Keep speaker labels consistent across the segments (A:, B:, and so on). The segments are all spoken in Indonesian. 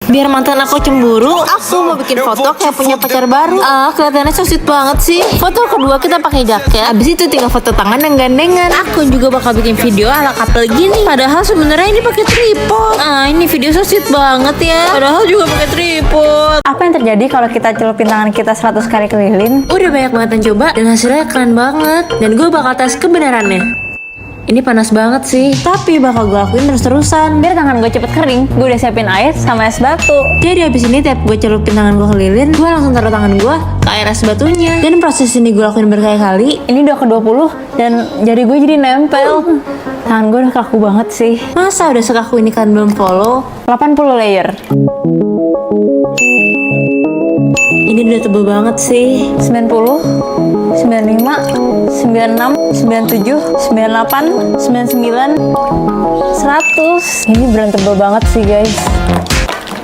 A: Biar mantan aku cemburu, aku mau bikin foto kayak punya pacar baru. Kelihatannya so sweet banget sih. Foto kedua kita pakai jaket. Abis itu tinggal foto tangan dan gandengan. Aku juga bakal bikin video ala couple gini. Padahal sebenarnya ini pakai tripod. Ini video so sweet banget ya. Padahal juga pakai tripod.
B: Apa yang terjadi kalau kita celupin tangan kita 100 kali keliling?
A: Udah banyak banget yang coba dan hasilnya keren banget. Dan gue bakal tes kebenarannya. Ini panas banget sih, tapi bakal gue lakuin terus-terusan.
B: Biar tangan gue cepet kering, gue udah siapin air sama es batu.
A: Jadi abis ini tiap gue celupin tangan gue ke lilin, gue langsung taruh tangan gue ke air es batunya. Dan proses ini gue lakuin berkali-kali.
B: Ini udah ke-20 dan jari gue jadi nempel. Tangan gue udah kaku banget sih.
A: Masa udah sekaku ini kan belum follow?
B: 80 layer.
A: Ini udah tebel banget sih.
B: 90, 95, 96, 97, 98, 99, 100. Ini beneran tebel banget sih guys.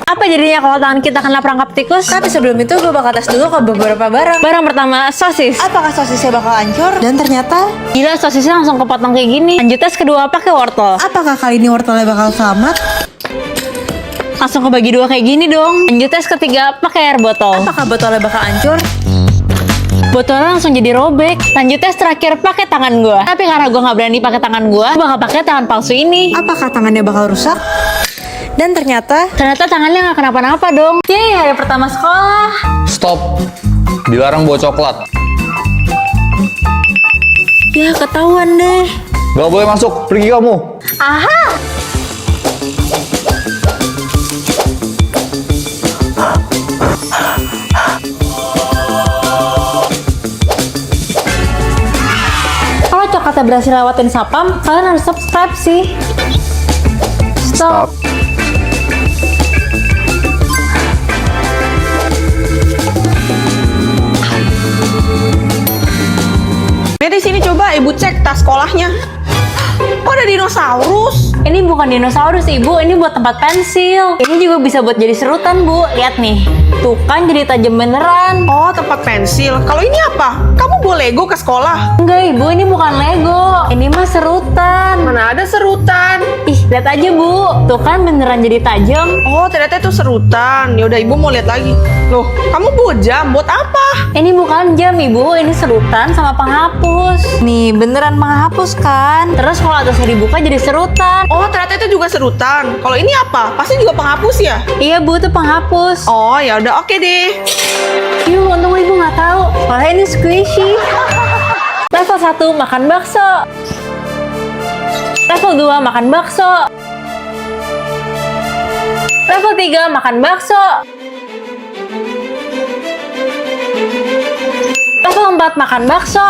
A: Apa jadinya kalau tangan kita kena perangkap tikus? Tapi sebelum itu gue bakal tes dulu ke beberapa barang.
B: Barang pertama, sosis.
A: Apakah sosisnya bakal hancur? Dan ternyata
B: Gila, sosisnya langsung kepotong kayak gini. Lanjut tes kedua, pakai wortel.
A: apakah kali ini wortelnya bakal selamat?
B: Langsung kebagi dua kayak gini dong. Lanjut tes ketiga, pakai air botol.
A: Apakah botolnya bakal hancur?
B: Botolnya langsung jadi robek. Lanjut tes terakhir, pakai tangan gue. Tapi karena gue nggak berani pakai tangan gue bakal pakai tangan palsu ini.
A: Apakah tangannya bakal rusak? Dan ternyata
B: Tangannya nggak kenapa-napa dong. Yeay, hari pertama sekolah.
C: Stop. Dilarang bawa coklat.
A: ya ketahuan deh.
C: Gak boleh masuk. Pergi kamu.
B: Aha. Kalau coklatnya berhasil lewatin sapam, kalian harus subscribe sih. Stop.
D: Di sini coba ibu cek tas sekolahnya. Oh, ada dinosaurus.
B: Ini bukan dinosaurus ibu, ini buat tempat pensil. Ini juga bisa buat jadi serutan bu. Lihat nih, tuh kan jadi tajam beneran.
D: Oh, tempat pensil. Kalau ini apa? Kamu bawa Lego ke sekolah?
B: Enggak ibu, ini bukan Lego. Ini mah serutan.
D: Mana ada serutan?
B: Ih, lihat aja bu, tuh kan beneran jadi tajam.
D: Oh, ternyata itu serutan. Yaudah, ibu mau lihat lagi. Loh, kamu bawa jam buat apa?
B: Ini bukan jam ibu, ini serutan sama penghapus.
A: Nih beneran menghapus kan?
B: Terus kalau atasnya dibuka jadi serutan.
D: Oh, ternyata itu juga serutan. Kalau ini apa? Pasti juga penghapus ya?
B: Iya bu, tuh penghapus.
D: Oh, ya udah oke deh.
B: Yuh, untung ibu nggak tahu. Soalnya ini squishy. Level 1 makan bakso. Level 2 makan bakso. Level 3 makan bakso. Level 4 makan bakso.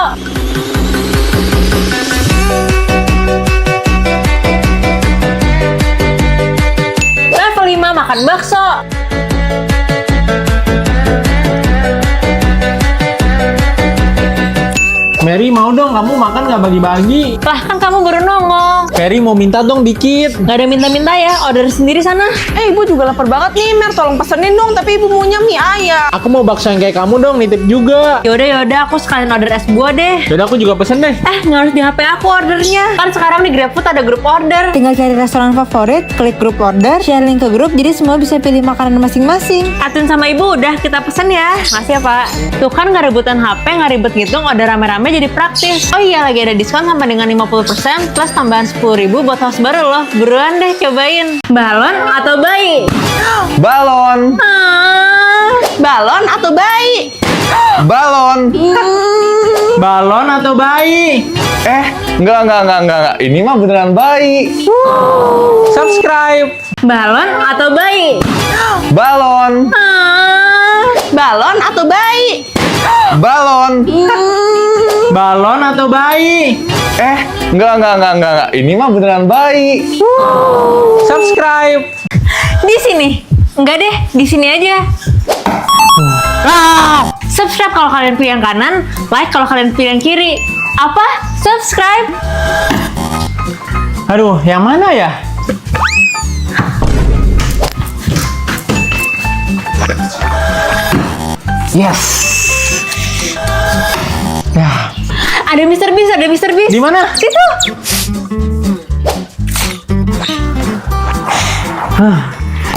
B: Level 5 makan bakso.
E: Mary mau dong, kamu makan nggak bagi-bagi?
B: Lah kan kamu baru nongol.
E: Mary mau minta dong dikit.
B: Nggak ada minta-minta ya, order sendiri sana.
D: Ibu juga lapar banget nih, Mer. Tolong pesenin dong, tapi ibu maunya mie ayam.
E: Aku mau bakso yang kayak kamu dong, nitip juga.
B: Yaudah, aku sekalian order es buah deh.
E: Yaudah aku juga pesen deh.
B: Nggak harus di HP aku ordernya. Kan sekarang di GrabFood ada grup order.
A: Tinggal cari restoran favorit, klik grup order, share link ke grup, jadi semua bisa pilih makanan masing-masing.
B: Atun sama ibu udah kita pesen ya. Makasih ya pak. Tuh kan nggak rebutan HP, nggak ribet ngitung, order rame-rame jadi praktis. Oh iya, lagi ada diskon sampai dengan 50% plus tambahan 10.000 buat host baru loh. Buruan deh cobain. Balon atau bayi?
C: Balon.
D: Balon atau bayi?
C: Balon.
E: Balon atau bayi?
C: Enggak. Ini mah beneran bayi.
E: Subscribe.
B: Balon atau bayi?
C: Balon.
D: Balon atau bayi?
C: Balon.
E: Balon atau bayi?
C: Enggak. Ini mah beneran bayi.
E: Subscribe.
B: Di sini. Enggak deh, di sini aja. Subscribe kalau kalian pilih yang kanan, like kalau kalian pilih yang kiri. Apa? Subscribe.
E: Aduh, yang mana ya? Yes. Ya.
B: Ada Mr. Beast.
E: Di mana?
B: Situ.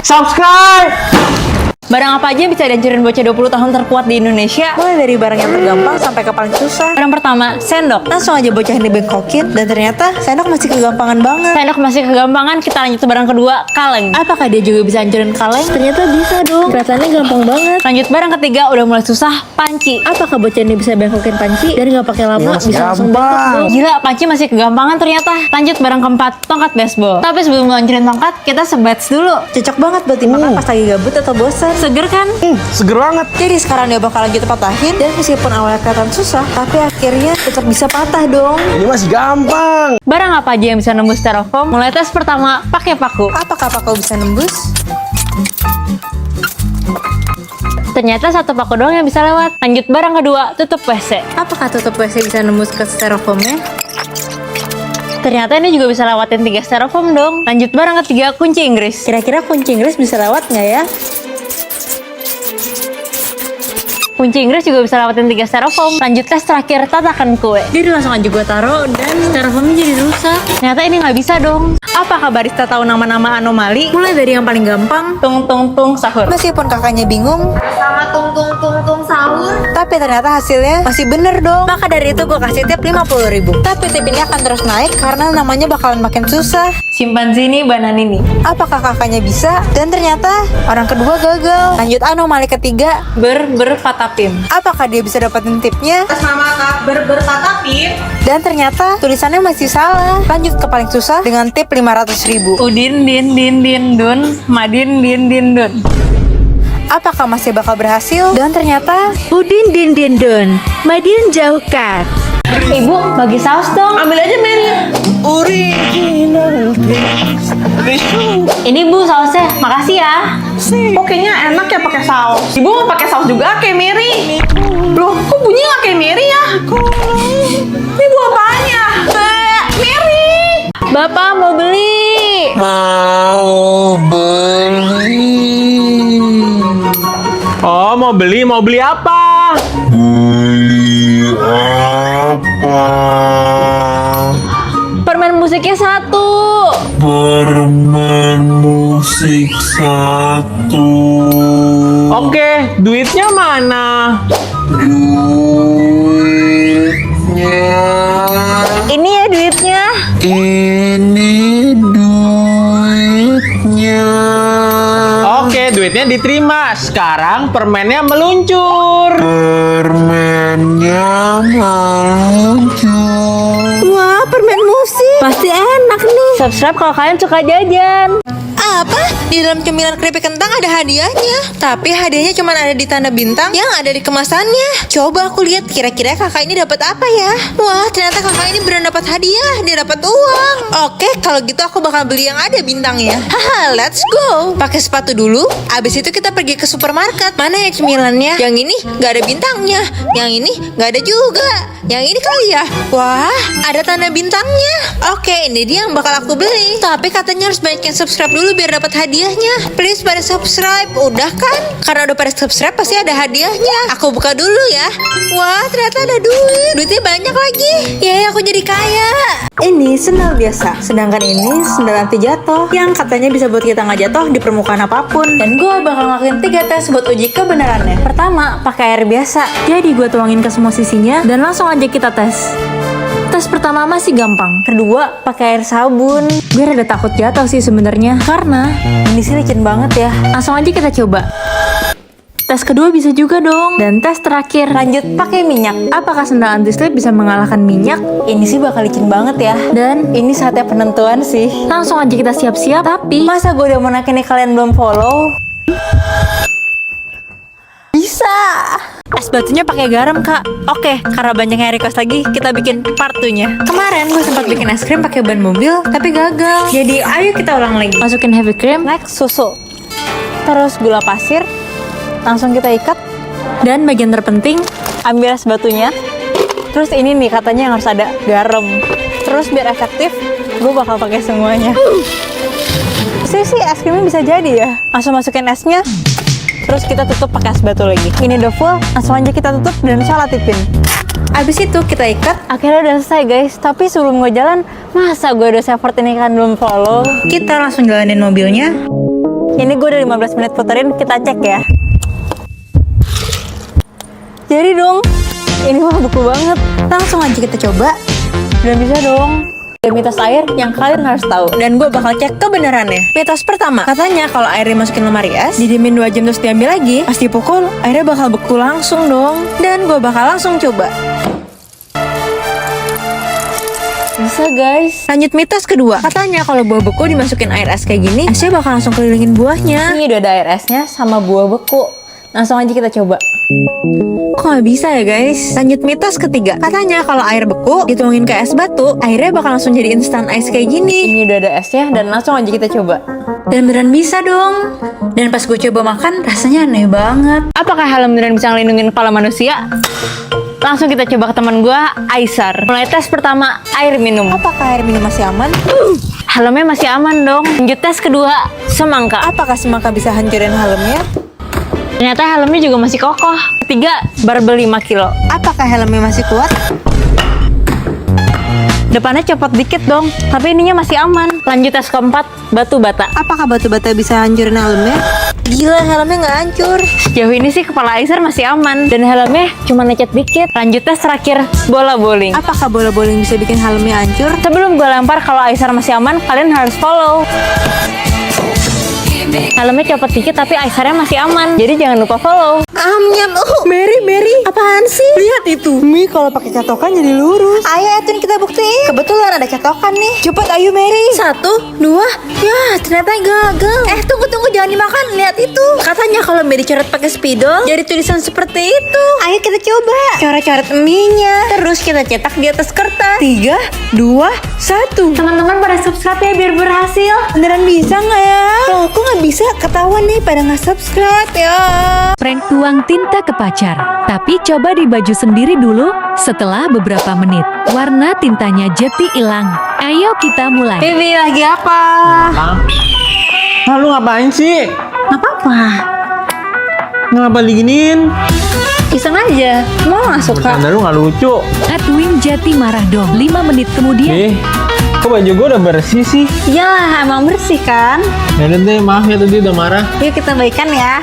E: Subscribe!
B: Barang apa aja bisa dihancurin bocah 20 tahun terkuat di Indonesia?
D: Mulai dari barang yang tergampang sampai ke paling susah.
B: Barang pertama, sendok.
D: Langsung aja bocah yang dibengkokin, dan ternyata sendok masih kegampangan banget.
B: Sendok masih kegampangan, kita lanjut ke barang kedua, kaleng.
A: Apakah dia juga bisa hancurin kaleng? Ternyata bisa dong. Kelihatannya gampang banget.
B: Lanjut barang ketiga, udah mulai susah, panci.
A: Apakah bocah ini bisa bengkokin panci dan nggak pakai lama
E: Mas,
A: bisa langsung bengkok
E: gampang.
A: dong?
B: Gila, panci masih kegampangan ternyata. Lanjut barang keempat, tongkat baseball. Tapi sebelum ngancurin tongkat, kita sebets dulu.
D: Cocok banget buat dimakan pas lagi gabut atau bosan.
B: Seger kan?
E: Seger banget.
D: Jadi sekarang dia bakalan kita patahin, dan meskipun awalnya kelihatan susah, tapi akhirnya tetap bisa patah dong.
E: Ini masih gampang.
B: Barang apa aja yang bisa nembus styrofoam? Mulai tes pertama, pakai paku.
D: Apakah kau bisa nembus?
B: Ternyata satu paku doang yang bisa lewat. Lanjut barang kedua, tutup WC.
A: Apakah tutup WC bisa nembus ke styrofoamnya?
B: Ternyata ini juga bisa lewatin 3 styrofoam dong. Lanjut barang ketiga, kunci Inggris.
A: Kira-kira kunci Inggris bisa lewat nggak ya?
B: Kunci Inggris juga bisa lewatin 3 styrofoam. Lanjut tes terakhir, tatakan kue.
A: Jadi langsung aja gue taruh dan styrofoamnya jadi rusak.
B: Ternyata ini nggak bisa dong. Apakah barista tahu nama-nama anomali?
A: Mulai dari yang paling gampang.
B: Tung tung tung sahur.
D: Meskipun kakaknya bingung,
A: Sama tung sahur.
D: tapi ternyata hasilnya masih bener dong. Maka dari itu gue kasih tip 50.000. Tapi tip ini akan terus naik karena namanya bakalan makin susah.
B: Simpanzi ini, bananini.
D: Apakah kakaknya bisa? Dan ternyata orang kedua gagal. Lanjut anomali ketiga.
B: Berpatapim.
D: Apakah dia bisa dapetin tipnya?
F: Atas nama Kak Berpatapim.
D: Dan ternyata tulisannya masih salah. Lanjut ke paling susah dengan tip 500.000.
B: Udin din din din dun, madin din din dun.
D: Apakah masih bakal berhasil? Dan ternyata
A: Udin din din dun. Madiun jauhkan.
B: Ibu, bagi saus dong.
F: Ambil aja Mary.
B: Ini Bu sausnya, makasih ya.
F: Kok kayaknya enak ya pakai saus. Ibu mau pakai saus juga kayak Mary. Loh, kok bunyi nggak kayak Mary ya? Ini buah apaan ya? Mary.
B: Bapak mau beli.
E: Oh, mau beli apa?
B: Permen musiknya 1.
G: Permen musik 1.
E: Oke, duitnya mana?
G: Duitnya
B: Ini ya duitnya.
G: ini duitnya.
E: Oke, duitnya diterima. Sekarang permennya meluncur.
G: Permennya meluncur.
A: Wah, permen musik. Pasti enak nih.
B: Subscribe kalau kalian suka jajan.
D: apa? Di dalam cemilan keripik kentang ada hadiahnya. Tapi hadiahnya cuma ada di tanda bintang yang ada di kemasannya. Coba aku lihat kira-kira kakak ini dapat apa ya. Wah, ternyata kakak ini beneran dapat hadiah. Dia dapat uang. Oke, kalau gitu aku bakal beli yang ada bintangnya. Haha, let's go. Pakai sepatu dulu. Abis itu kita pergi ke supermarket. Mana ya cemilannya? Yang ini nggak ada bintangnya. Yang ini nggak ada juga. Yang ini kali ya. Wah, ada tanda bintangnya. Oke, ini dia yang bakal aku beli. Tapi katanya harus banyak yang subscribe dulu biar dapat hadiahnya. Please pada subscribe. Udah kan? Karena udah pada subscribe pasti ada hadiahnya. Aku buka dulu ya. Wah, ternyata ada duit. Duitnya banyak lagi. Yeay, aku jadi kaya. Ini sendal biasa. Sedangkan ini sendal anti jatuh. Yang katanya bisa buat kita nggak jatuh di permukaan apapun. Dan gue bakal ngelakuin 3 tes buat uji kebenarannya. Pertama, pakai air biasa. Jadi gue tuangin ke semua sisinya dan langsung aja kita tes. Tes pertama masih gampang. Kedua, pakai air sabun. Gue rada takut jatuh sih sebenarnya karena ini sih licin banget ya. Langsung aja kita coba. Tes kedua bisa juga dong. Dan tes terakhir, lanjut pakai minyak. Apakah sendal anti slip bisa mengalahkan minyak? Ini sih bakal licin banget ya. Dan ini saatnya penentuan sih. Langsung aja kita siap-siap. Tapi masa gue udah mau naikin nih kalian belum follow? Bisa. Es batunya pakai garam kak. Oke, karena banyak yang request lagi, kita bikin part 2-nya. Kemarin gue sempat bikin es krim pakai ban mobil, tapi gagal. Jadi ayo kita ulang lagi. Masukin heavy cream, next susu, terus gula pasir, langsung kita ikat. Dan bagian terpenting, ambil es batunya. Terus ini nih katanya yang harus ada garam. Terus biar efektif, gue bakal pakai semuanya. Sih es krimnya bisa jadi ya. Langsung masukin esnya. Terus kita tutup pakai es batu lagi. Ini udah full, langsung aja kita tutup dan salah tipin. Abis itu kita ikat. Akhirnya udah selesai guys. Tapi sebelum gue jalan, masa gue udah effort ini kan belum follow? Kita langsung jalanin mobilnya.
B: Ini gue udah 15 menit puterin, kita cek ya. Jadi dong, ini mah beku banget.
D: Langsung aja kita coba.
B: Udah bisa dong. Ada mitos air yang kalian harus tahu.
D: Dan gue bakal cek kebenarannya. Mitos pertama, katanya kalau air dimasukin lemari es, didiemin 2 jam terus diambil lagi, pas dipukul, airnya bakal beku langsung dong. Dan gue bakal langsung coba.
B: Bisa guys.
D: Lanjut mitos kedua, katanya kalau buah beku dimasukin air es kayak gini, esnya bakal langsung kelilingin buahnya.
B: Ini udah ada air esnya sama buah beku. Langsung aja kita coba.
D: Kok gak bisa ya guys? Lanjut mitos ketiga, katanya kalau air beku dituangin ke es batu, airnya bakal langsung jadi instant ice kayak gini.
B: Ini udah ada esnya dan langsung aja kita coba.
D: Dan beneran bisa dong. Dan pas gue coba makan, rasanya aneh banget.
B: Apakah helm beneran bisa ngelindungin kepala manusia? Langsung kita coba ke teman gue, Aisar. Mulai tes pertama, air minum.
D: Apakah air minum masih aman?
B: Helmnya masih aman dong. Lanjut tes kedua, semangka.
D: Apakah semangka bisa hancurin helmnya?
B: Ternyata helmnya juga masih kokoh. Ketiga, barbel 5 kilo.
D: Apakah helmnya masih kuat?
B: Depannya copot dikit dong, tapi ininya masih aman. Lanjut tes keempat, batu bata.
D: Apakah batu bata bisa hancurin helmnya? Gila, helmnya nggak hancur.
B: Sejauh ini sih kepala Aisar masih aman dan helmnya cuma lecet dikit. Lanjut tes terakhir, bola bowling.
D: Apakah bola bowling bisa bikin helmnya hancur?
B: Sebelum gue lempar, kalau Aisar masih aman, kalian harus follow. Helmnya copot dikit tapi Aisarnya masih aman, jadi jangan lupa follow.
D: Nyam. Mary, apaan sih? Lihat itu. Mi kalau pakai catokan jadi lurus. Ayo, Etun kita buktiin. Kebetulan ada catokan nih. Cepat, ayo Mary. 1, 2. Ya, ternyata gagal. Tunggu, jangan dimakan. Lihat itu. Katanya kalau Mary coret pakai spidol, jadi tulisan seperti itu. Ayo kita coba. Coret-coret mie-nya. Terus kita cetak di atas kertas. 3, 2, 1.
B: Teman-teman pada subscribe ya biar berhasil.
D: Beneran bisa nggak ya? Loh, kok nggak bisa? Ketahuan nih pada nggak subscribe ya.
H: Prank tuang tinta ke pacar. Tapi coba di baju sendiri dulu. Setelah beberapa menit, warna tintanya jadi hilang. Ayo kita mulai.
B: Bibi lagi apa?
E: Ah, lu ngapain sih?
B: Nggak apa-apa.
E: Kenapa diginiin?
B: Iseng aja. Mau nggak suka?
E: Tanda lu nggak lucu.
H: Edwin Jati marah dong. 5 menit kemudian.
E: Kok baju gue udah bersih sih?
B: Iyalah, emang bersih kan?
E: Yaudah deh, maaf ya tadi udah marah.
B: Yuk kita baikan ya.